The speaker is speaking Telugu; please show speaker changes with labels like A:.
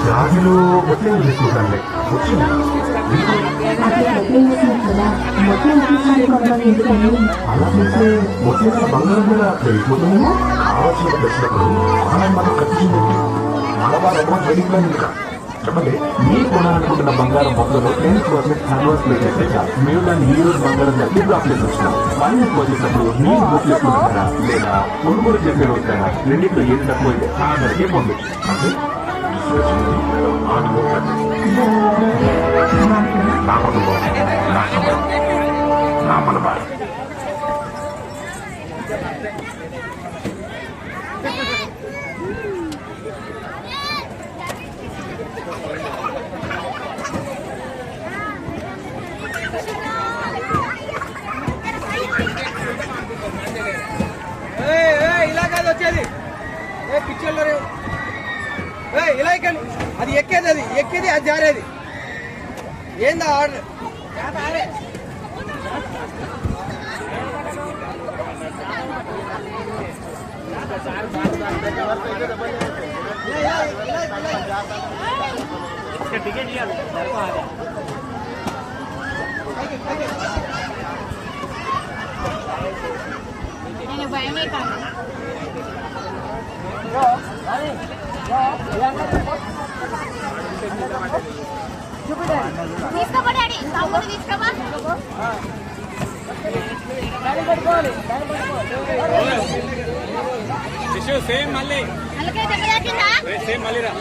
A: రాజులు మొత్తం తీసుకుంటాను అలా చేస్తే మొత్తం బంగారం కూడా పెరిగిపోతుందేమో కావాల్సిన తెచ్చినప్పుడు మనం ఖర్చు మగవారు అడ్వాన్స్ వెడ్డింగ్ ప్లాన్ ఇంకా చెప్పండి. మీరు కొనాలనుకుంటున్న బంగారం మొత్తంలో 10% అడ్వాన్స్ పే చేస్తే చాలు. మీరు దాన్ని ఈ రోజు బంగారం కలిపి డ్రాప్ చేసి వచ్చినాం. మళ్ళీ వచ్చేటప్పుడు మీరు బుక్ చేసుకుంటారా లేదా కొనుగోలు చేసే రోజుతారా రెండింటిలో ఏది తక్కువ అయితే ఆ ధరకే పొందొచ్చు. అంటే నా కుటుంబం నా సమయం నా మనబారు.
B: ఇలా కాదు వచ్చేది పిక్చర్లో ఇలా ఎక్కండి. అది ఎక్కేది అది జారేది ఏందా ఆర్డర్ టికెట్ ఇవ్వాలి. నేను భయమే కాదు తీసుకోబడి తీసుకోబా సేమ్ మళ్ళీ సేమ్ మళ్ళీ రా